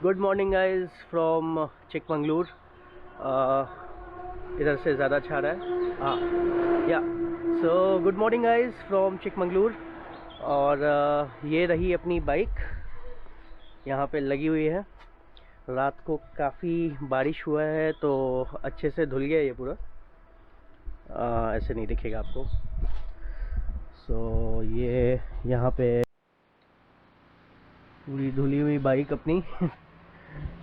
Good morning guys from Chikmagalur. इधर से ज़्यादा अच्छा रहा है। हाँ या so good morning guys from Chikmagalur. और ये रही अपनी बाइक यहाँ पे लगी हुई है। रात को काफ़ी बारिश हुआ है तो अच्छे से धुल गया ये पूरा। ऐसे नहीं दिखेगा आपको। सो ये यहाँ पे पूरी धुली हुई बाइक अपनी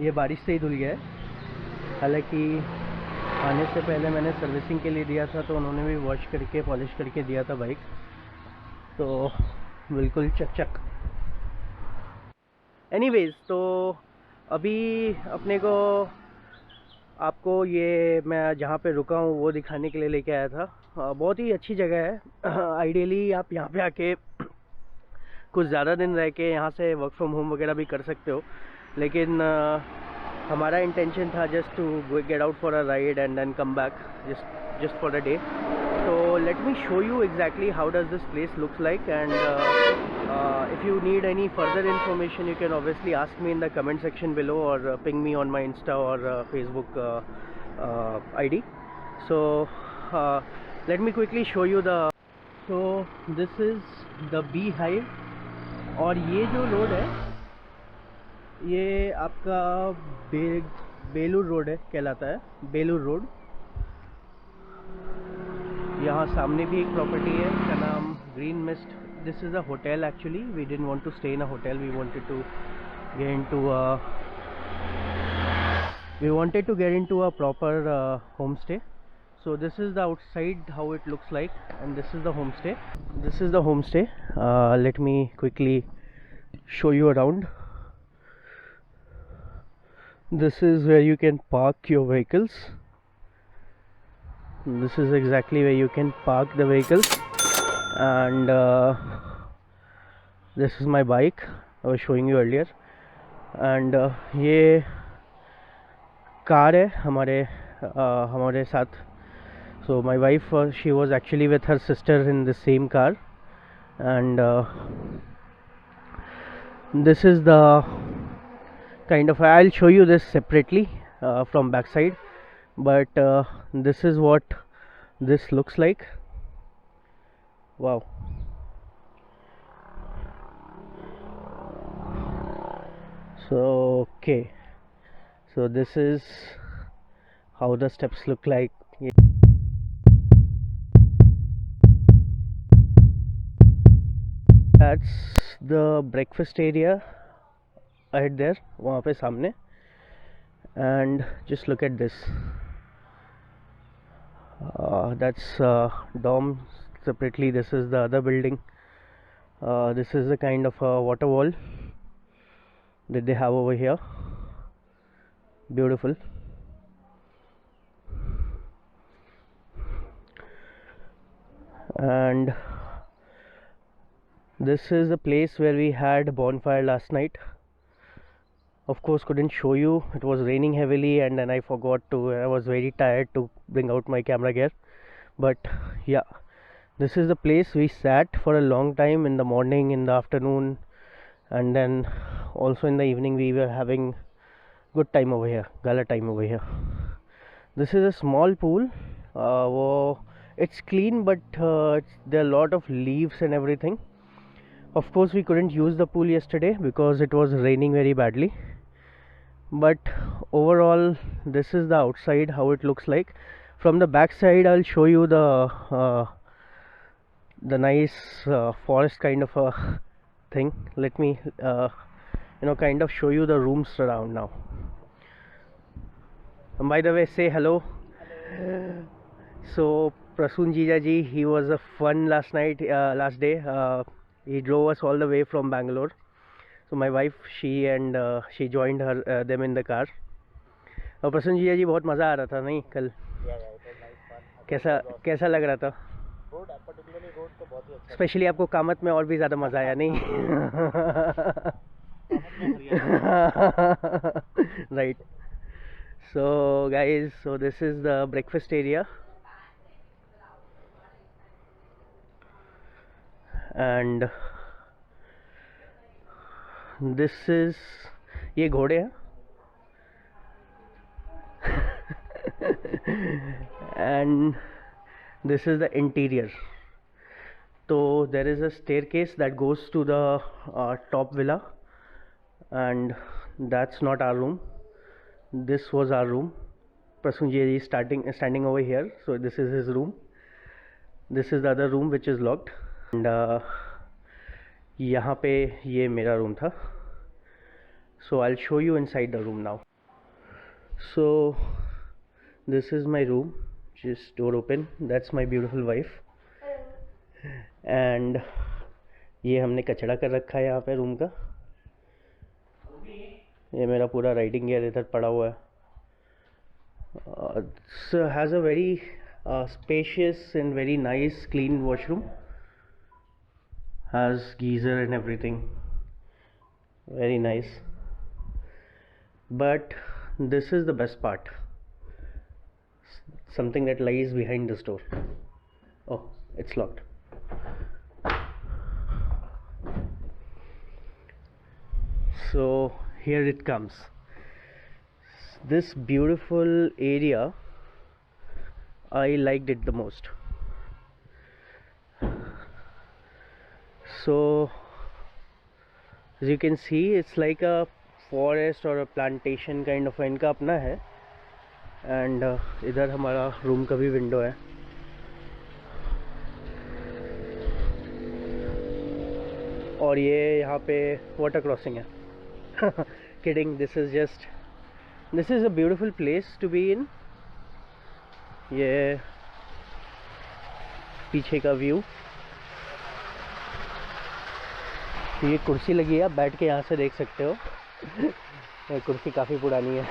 ये बारिश से ही धुल गया है। हालांकि आने से पहले मैंने सर्विसिंग के लिए दिया था तो उन्होंने भी वॉश करके पॉलिश करके दिया था बाइक, तो बिल्कुल चक। एनीवेज, तो अभी अपने को आपको ये मैं जहाँ पे रुका हूँ वो दिखाने के लिए लेके आया था। बहुत ही अच्छी जगह है। आइडियली आप यहाँ पे आके कुछ ज़्यादा दिन रह के यहाँ से वर्क फ्रॉम होम वगैरह भी कर सकते हो, लेकिन हमारा इंटेंशन था just to get out for a ride and then come back just for a day. So let me show you exactly how does this place looks like, and if you need any further information you can obviously ask me in the comment section below or ping me on my Insta or Facebook ID. So let me quickly show you the so this is the Beehive, और ये जो road है ये आपका Belur road है, कहलाता है Belur road. यहाँ सामने भी एक प्रॉपर्टी है, इसका नाम green mist. This is a hotel actually. We didn't want to stay in a hotel, we wanted to get into a proper home stay. So this is the outside how it looks like, and this is the homestay. This is the homestay. Let me quickly show you around. This is where you can park your vehicles. This is exactly where you can park the vehicles, and this is my bike I was showing you earlier. And ये car है हमारे साथ. So my wife, she was actually with her sister in the same car, and this is the kind of, I'll show you this separately from backside, but this is what this looks like. Wow. So okay, so this is how the steps look like. That's the breakfast area ahead there, वहाँ पे सामने. And just look at this. That's dorm separately. This is the other building. This is the kind of water wall that they have over here. Beautiful. And this is the place where we had bonfire last night. Of course couldn't show you, it was raining heavily, and then I forgot to, I was very tired to bring out my camera gear. But yeah, this is the place we sat for a long time, in the morning, in the afternoon, and then also in the evening. We were having good time over here, gala time over here. This is a small pool. It's clean, but there are a lot of leaves and everything. Of course we couldn't use the pool yesterday because it was raining very badly, but overall this is the outside how it looks like. From the back side I'll show you the nice forest kind of a thing. Let me kind of show you the rooms around now. And by the way, say hello. So Prasoon Jijaji, he was a fun last day. He drove us all the way from Bangalore. So my wife, she joined them in the car. और प्रसून जीजा जी, बहुत मज़ा आ रहा था नहीं कल? कैसा लग रहा था? रोड तो बहुत ही अच्छा, स्पेशली आपको कामत में और भी ज़्यादा मज़ा आया नहीं? Right. So guys, so this is the breakfast area, and this is, ये घोड़े हैं. and this is the interior. So there is a staircase that goes to the top villa, and that's not our room. This was our room. Prasunji is standing over here, so this is his room. This is the other room which is locked, and यहाँ पे ये मेरा room था. So I'll show you inside the room now. So this is my room, just door open. That's my beautiful wife. And ये हमने कचरा कर रखा है यहाँ पे रूम का. ये मेरा पूरा राइडिंग गियर इधर पड़ा हुआ है. So has a very spacious and very nice clean washroom. Has geyser and everything. Very nice. But this is the best part. Something that lies behind this door. Oh, it's locked. So here it comes. This beautiful area, I liked it the most. So as you can see, it's like a forest or a plantation kind of. इनका अपना है. And इधर हमारा room का भी window है. और ये यहाँ पे वाटर क्रॉसिंग है. Kidding, this is a beautiful place to be in. ये पीछे का व्यू. ये कुर्सी लगी है, आप बैठ के यहाँ से देख सकते हो. ये कुर्सी काफ़ी पुरानी है.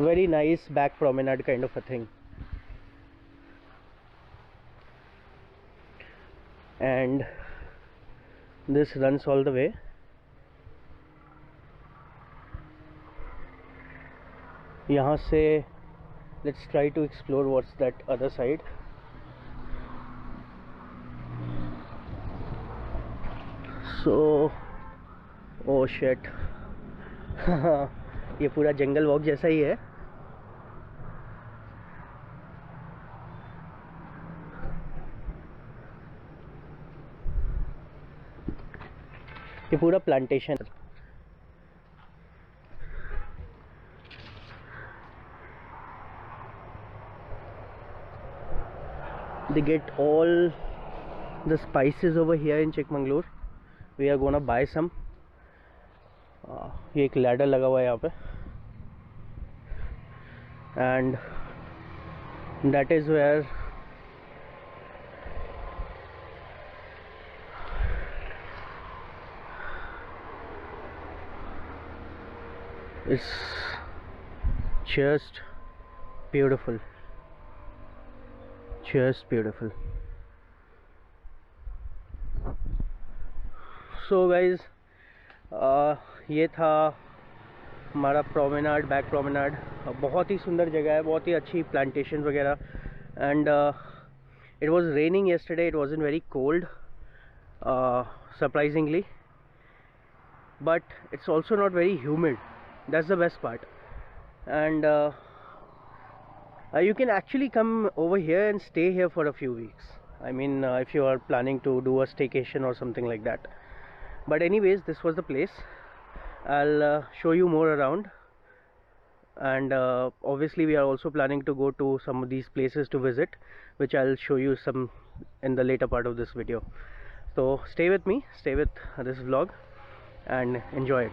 Very nice back promenade kind of a thing. And this runs all the way. यहाँ से let's try to explore what's that other side. So oh shit. ये पूरा जंगल वॉक जैसा ही है. ये पूरा plantation. They get all the spices over here in Chikmagalur. We are gonna buy some. ये एक लैडर लगा हुआ है यहाँ पे. And that is where it's just beautiful. Just beautiful. So guys, ये था हमारा प्रोमेनाड, बैक प्रोमेनाड. बहुत ही सुंदर जगह है, बहुत ही अच्छी प्लांटेशन वगैरह. And it was raining yesterday. It wasn't very cold, surprisingly, but it's also not very humid. That's the best part. And you can actually come over here and stay here for a few weeks. I mean, if you are planning to do a staycation or something like that. But anyways, this was the place. I'll show you more around. And obviously we are also planning to go to some of these places to visit, which I'll show you some in the later part of this video. So stay with me, stay with this vlog and enjoy it.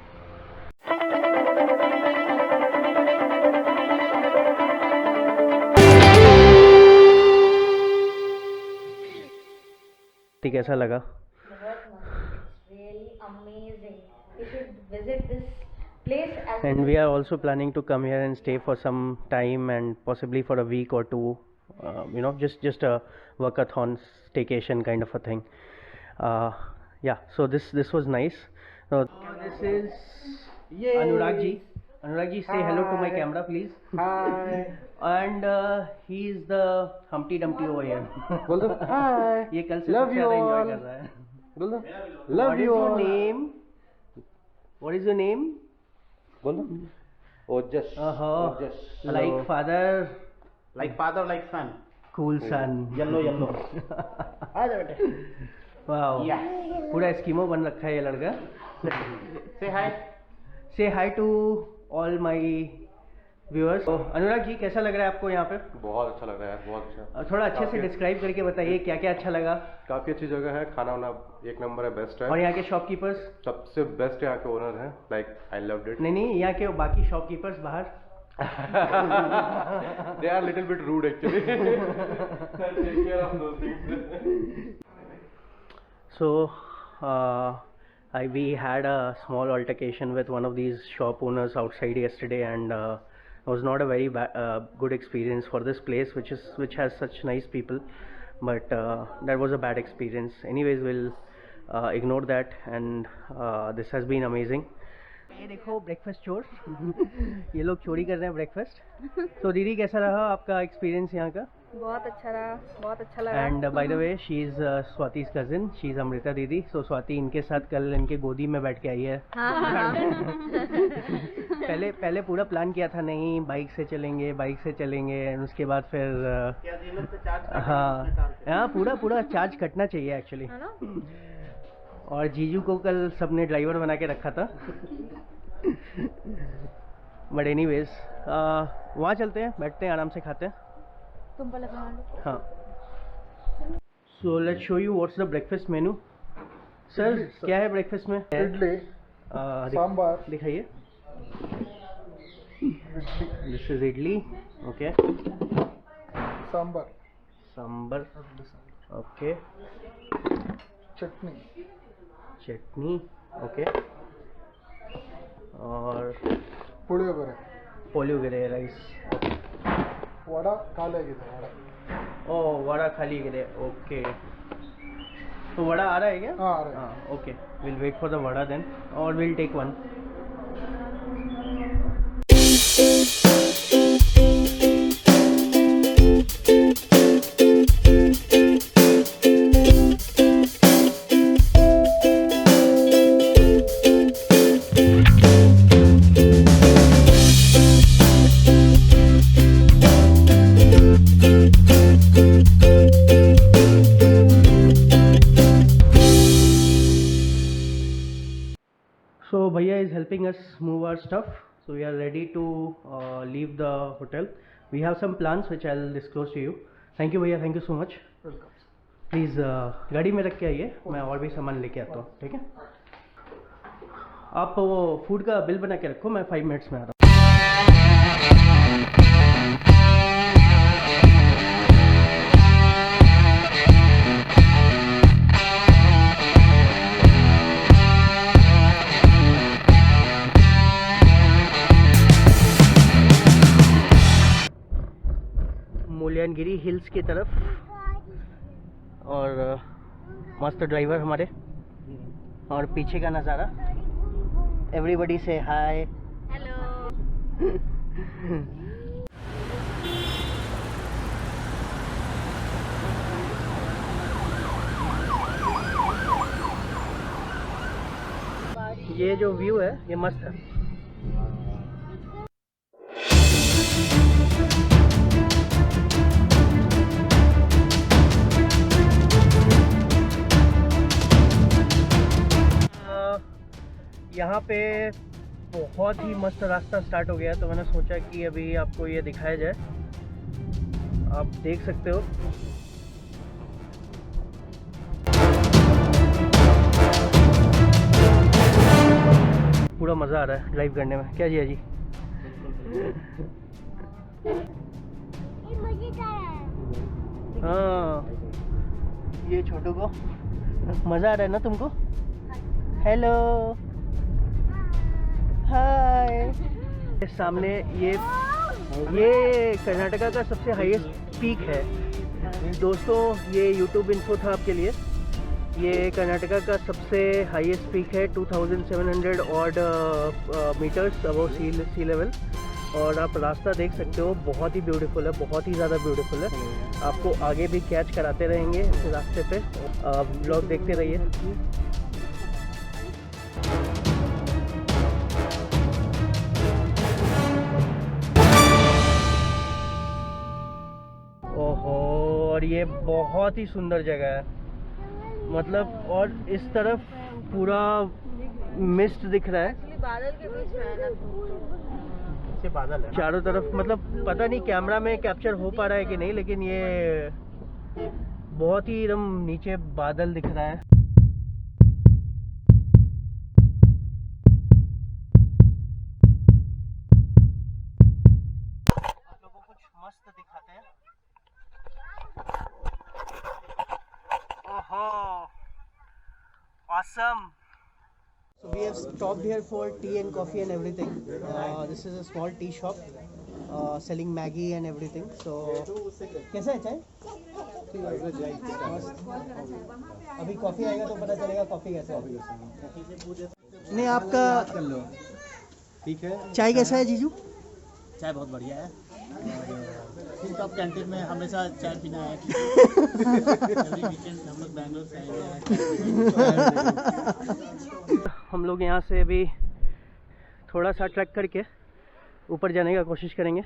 कैसा लगा? Really amazing. You should visit this place. And we are also planning to come here and stay for some time, and possibly for a week or two. You know, just a workathon staycation kind of a thing. Yeah. So this was nice. This is Anurag ji. Anurag ji, say hello to my camera, please. Hi. And he is the Humpty Dumpty over here. बोल दो hi. ये कल से Love सबसे you ज़्यादा enjoy all. कर रहा है. बोल दो love What is you your all. name? What is your name? बोलो ओजस ओजस like father, Like father, like son. cool son. Yellow, yellow. आ जा बेटे. Wow. Yeah. पूरा एस्किमो बन रखा है ये लड़का. Say hi. Say hi to all my viewers. तो अनुराग जी कैसा लग रहा है आपको यहाँ पे? बहुत अच्छा लग रहा है, बहुत अच्छा। थोड़ा अच्छे से डिस्क्राइब करके बताइए क्या क्या अच्छा लगा. काफ़ी अच्छी जगह है, खाना वाना एक नंबर है, बेस्ट है। और यहाँ के शॉपकीपर्स? सबसे बेस्ट यहाँ के ओनर हैं, लाइक आई लव्ड इट। नहीं, यहाँ के बाकी शॉपकीपर्स बाहर They are little bit rude actually. Take care of those things. So, we had a small altercation with one of these shop owners outside yesterday, and it was not a very good experience for this place, which has such nice people, but that was a bad experience. Anyways, we'll ignore that, and this has been amazing. ये देखो breakfast चोर ये लोग चोरी कर रहे हैं breakfast. तो दीदी कैसा रहा आपका एक्सपीरियंस यहाँ का? बहुत अच्छा रहा, बहुत अच्छा लगा. And by the way she is Swati's cousin, she is Amrita दीदी. सो स्वाति इनके साथ कल इनके गोदी में बैठ के आई है. पहले पूरा प्लान किया था, नहीं बाइक से चलेंगे and उसके बाद फिर हाँ पूरा चार्ज कटना चाहिए एक्चुअली. और जीजू को कल सबने ड्राइवर बना के रखा था. बट एनीवेज वहाँ चलते हैं, बैठते हैं, आराम से खाते हैं. तुम पहले बना लो. हाँ. So let's show you what's the breakfast menu. Sir क्या है ब्रेकफास्ट में? इडली, सांबार. दिखाइए. This is idli. Okay. Sambar. Okay. Chutney. Okay. और ಪುಳಿಯೋಗರೆ ರೈಸ್. ವಡ ಖಾಲಿ ಆಗಿದೆ. वड़ा खाली गिरे. ओके. तो वड़ा आ रहा है क्या? हाँ, आ रहा है. Okay, will wait for the vada then और will take one. So Bhaiya is helping us move our stuff, so we are ready to leave the hotel. We have some plans which I'll disclose to you. Thank you Bhaiya, thank you so much. Welcome. Please गाड़ी में रख के आइए, मैं और भी सामान लेके आता हूँ. ठीक है, आप वो फूड का बिल बना के रखो, मैं 5 मिनट्स में आ रहा हूँ. मुल्यानगिरी हिल्स की तरफ. और मस्त ड्राइवर हमारे, और पीछे का नज़ारा. एवरीबॉडी से हाय. हेलो. ये जो व्यू है ये मस्त है. यहाँ पे बहुत ही मस्त रास्ता स्टार्ट हो गया, तो मैंने सोचा कि अभी आपको ये दिखाया जाए. आप देख सकते हो. पूरा मज़ा आ रहा है ड्राइव करने में. क्या जी जी? हाँ, ये छोटू को मज़ा आ रहा है ना तुमको? हेलो, हाय. सामने ये कर्नाटका का सबसे हाईएस्ट पीक है दोस्तों. ये यूट्यूब इन्फो था आपके लिए. ये कर्नाटका का सबसे हाईएस्ट पीक है, 2700 odd metres above sea level. और आप रास्ता देख सकते हो, बहुत ही ब्यूटीफुल है, बहुत ही ज़्यादा ब्यूटीफुल है. आपको आगे भी कैच कराते रहेंगे इस रास्ते पे. ब्लॉग देखते रहिए. ये बहुत ही सुंदर जगह है, मतलब। और इस तरफ पूरा मिस्ट दिख रहा है, बादल के बीच में है ना, से बादल है। चारों तरफ। मतलब पता नहीं कैमरा में कैप्चर हो पा रहा है कि नहीं, लेकिन ये बहुत ही एकदम नीचे बादल दिख रहा है। आप लोगों को कुछ मस्त दिखाते हैं। ओहो, awesome. So we have stopped here for tea and coffee and everything. This is a small tea shop selling Maggi and everything. So कैसा है चाय? अभी कॉफ़ी आएगा तो पता चलेगा कॉफ़ी कैसा है। नहीं, आपका ठीक है। चाय कैसा है जीजू? चाय बहुत बढ़िया है। हिल टॉप कैंटीन में हमेशा चाय पीना है। एवरी वीकेंड हम लोग बैंगलोर से आए हैं। हम लोग यहाँ से अभी थोड़ा सा ट्रैक करके ऊपर जाने का कोशिश करेंगे।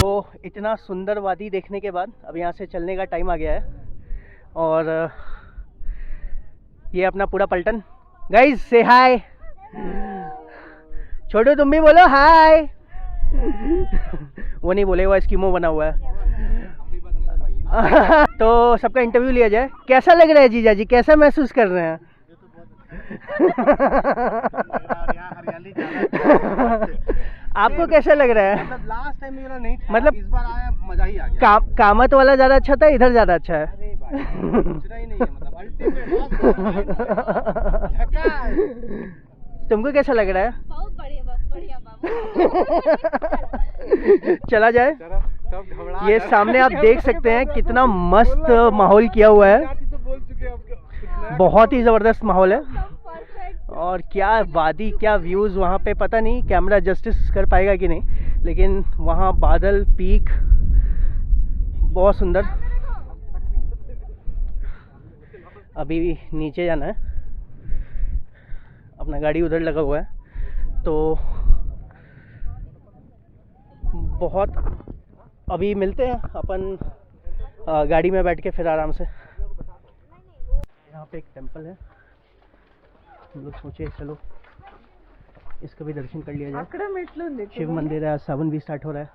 तो इतना सुंदर वादी देखने के बाद अब यहाँ से चलने का टाइम आ गया है। और ये अपना पूरा पलटन। गाइस से हाय, छोटू तुम भी बोलो हाय। वो नहीं बोलेगा, एस्किमो बना हुआ है। तो सबका इंटरव्यू लिया जाए। कैसा लग रहा है जीजा जी, कैसा महसूस कर रहे हैं? आपको कैसा लग रहा है? मतलब लास्ट टाइम मेरा नहीं था, मतलब इस बार आया मजा ही आ गया। कामत वाला ज़्यादा अच्छा था, इधर ज़्यादा अच्छा है? अरे भाई पूछना ही नहीं है, मतलब अल्टीमेट। तुमको कैसा लग रहा है? बहुत बढ़िया बाबू। चला जाए। तब घबरा ये सामने आप देख सकते हैं कितना मस्त माहौल किया हुआ है, तो बोल चुके आपको। बहुत ही ज़बरदस्त माहौल है। और क्या वादी, क्या व्यूज़ वहाँ पे, पता नहीं कैमरा जस्टिस कर पाएगा कि नहीं, लेकिन वहाँ बादल, पीक बहुत सुंदर। अभी नीचे जाना है, अपना गाड़ी उधर लगा हुआ है, तो बहुत अभी मिलते हैं अपन गाड़ी में बैठ के फिर आराम से। यहाँ पे एक टेंपल है, हम लोग सोचे चलो इसका भी दर्शन कर लिया जाए। शिव मंदिर है, सावन भी स्टार्ट हो रहा है।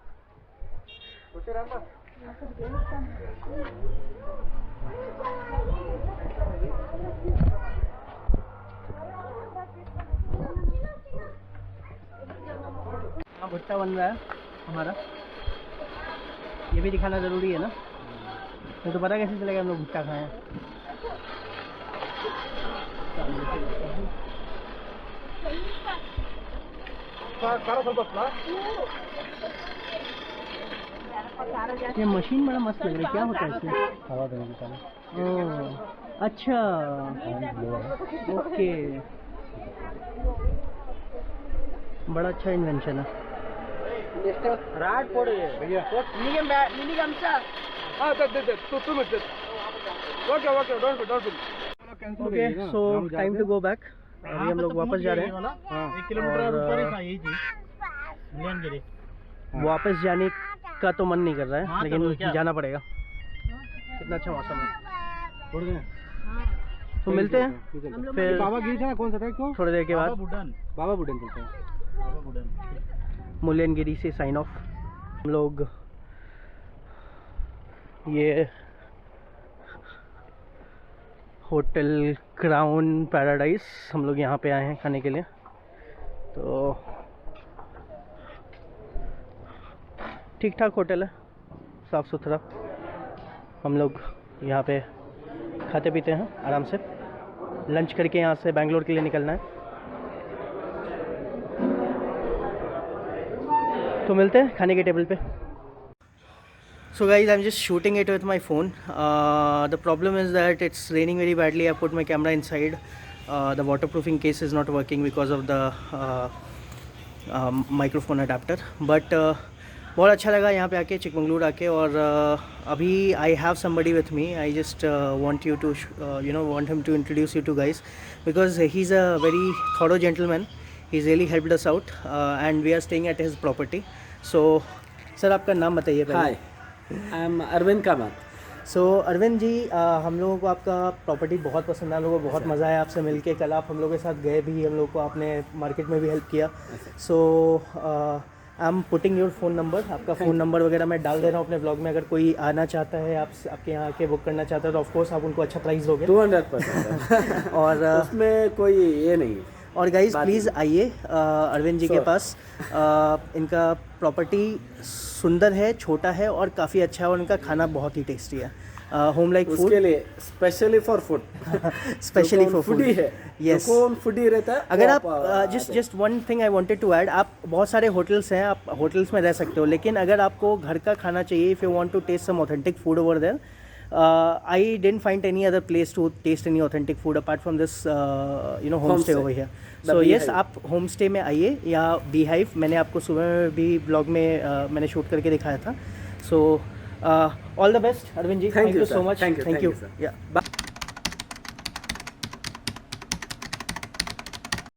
यहाँ भुट्टा बन रहा है हमारा, ये भी दिखाना ज़रूरी है ना, नहीं तो पता कैसे चलेगा हम लोग भुट्टा खाएं। ये मशीन बड़ा मस्त लग रहा है, क्या होता है इसमें? हवा देने की काम। ओह अच्छा, ओके, बड़ा अच्छा इन्वेंशन है। राट पड़े भैया। Okay, so time to go back. अभी हम लोग वापस जा रहे हैं। 1 किलोमीटर और ऊपर ही था यही चीज, मुलियनगिरी। वापस जाने का तो मन नहीं कर रहा है, हाँ, तो लेकिन क्या? जाना पड़ेगा। कितना अच्छा मौसम है। तो मिलते हैं फिर बाबा गिरी था ना, कौन सा था तो? थोड़ी देर के बाद। बाबा बुडन चलते हैं। मुलियनगिरी से साइन ऑफ। हम लोग ये होटल क्राउन पैराडाइज, हम लोग यहाँ पे आए हैं खाने के लिए। तो ठीक ठाक होटल है, साफ़ सुथरा। हम लोग यहाँ पे खाते पीते हैं आराम से, लंच करके यहाँ से बैंगलोर के लिए निकलना है। तो मिलते हैं खाने के टेबल पे। So guys, I'm just shooting it with my phone. The problem is that it's raining very badly. I put my camera inside. The waterproofing case is not working because of the microphone adapter. But बहुत अच्छा लगा यहाँ पे आके चिकमंगलूर आके। और अभी I have somebody with me, I just want you to want him to introduce you to guys because he is a very thorough gentleman, he is really helped us out and we are staying at his property. So sir आपका नाम बताइए पहले। Hi, I am Arvind Kamath. So Arvind ji, हम लोगों को आपका property बहुत पसंद है, हम लोगों को बहुत मज़ा आया आपसे मिलके। कल आप हम लोगों के साथ गए भी, हम लोग को आपने मार्केट में भी हेल्प किया। So I am putting your phone number, आपका फ़ोन नंबर वगैरह मैं डाल दे रहा हूँ अपने ब्लॉग में। अगर कोई आना चाहता है आपके यहाँ आके बुक करना चाहता है तो ऑफकोर्स आप उनको अच्छा प्राइस दोगे। 200% और उसमें कोई ये नहीं। और गाइज प्लीज़ आइए अरविंद जी के पास। इनका प्रॉपर्टी सुंदर है, छोटा है और काफ़ी अच्छा है, और इनका खाना बहुत ही टेस्टी है। होम लाइक फूड उसके लिए specially for food, specially for food. Foodie है। यस, कौन फूडी रहता है। अगर आप just one thing I wanted to add, आप बहुत सारे होटल्स हैं, आप होटल्स में रह सकते हो, लेकिन अगर आपको घर का खाना चाहिए, if you want to taste some authentic food over there, I didn't find any other place to taste any authentic food apart from this homestay over here. So yes, आप homestay में आइए, या Beehive, मैंने आपको सुबह में भी blog में मैंने शूट करके दिखाया था। So all the best Arvind ji, thank you so much, thank you. Yeah.